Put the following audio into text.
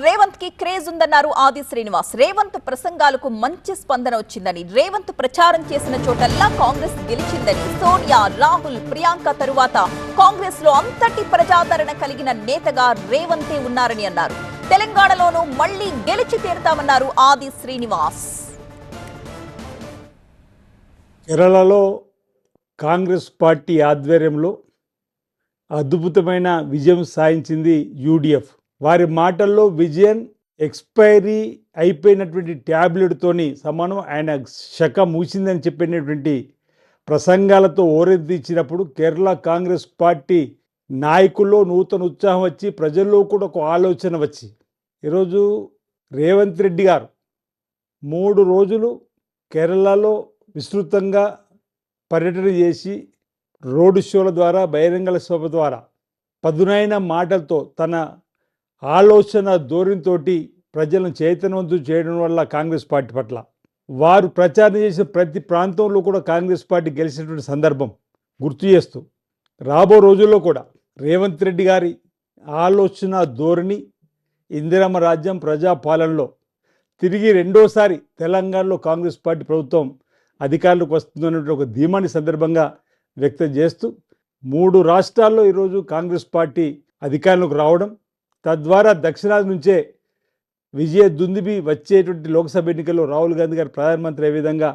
రేవంత్ కి క్రేజ్ ఉందన్నారు ఆది శ్రీనివాస్. రేవంత్ ప్రసంగాలకు మంచి స్పందన వచ్చిందని, రేవంత్ ప్రచారం చేసిన చోటల్లా కాంగ్రెస్ గెలిచిందని, సోనియా, రాహుల్, ప్రియాంక తరువాత కాంగ్రెస్ లో అంతటి ప్రజాదరణ కలిగిన నేతగా రేవంతే ఉన్నారని అన్నారు. తెలంగాణలోనూ మళ్లీ గెలిచి తీరుతామన్నారు ఆది శ్రీనివాస్. కేరళలో కాంగ్రెస్ పార్టీ ఆధ్వర్యంలో అద్భుతమైన విజయం సాధించింది యూడిఎఫ్. వారి మాటల్లో విజయన్ ఎక్స్పైరీ అయిపోయినటువంటి ట్యాబ్లెట్తోని సమానం. ఆయన శక మూసిందని చెప్పినటువంటి ప్రసంగాలతో ఓరెత్తించినప్పుడు కేరళ కాంగ్రెస్ పార్టీ నాయకుల్లో నూతన ఉత్సాహం వచ్చి ప్రజల్లో కూడా ఒక ఆలోచన వచ్చి ఈరోజు రేవంత్ రెడ్డి గారు 3 రోజులు కేరళలో విస్తృతంగా పర్యటన చేసి రోడ్డు షోల ద్వారా, బహిరంగ సభ ద్వారా పదునైన మాటలతో తన ఆలోచన ధోరణితో ప్రజలను చైతన్యవంతం చేయడం వల్ల కాంగ్రెస్ పార్టీ పట్ల వారు ప్రచారం చేసిన ప్రతి ప్రాంతంలో కూడా కాంగ్రెస్ పార్టీ గెలిచినటువంటి సందర్భం గుర్తు చేస్తూ రాబో రోజుల్లో కూడా రేవంత్ రెడ్డి గారి ఆలోచన ధోరణి ఇందిరమ్మ రాజ్యం ప్రజాపాలనలో తిరిగి రెండోసారి తెలంగాణలో కాంగ్రెస్ పార్టీ ప్రభుత్వం అధికారులకు వస్తుందనే ఒక ధీమాని సందర్భంగా వ్యక్తం చేస్తూ 3 రాష్ట్రాల్లో ఈరోజు కాంగ్రెస్ పార్టీ అధికారంలోకి రావడం, తద్వారా దక్షిణాది నుంచే విజయ దుందుబి వచ్చేటువంటి లోక్సభ ఎన్నికల్లో రాహుల్ గాంధీ గారు ప్రధానమంత్రి అయ్యే విధంగా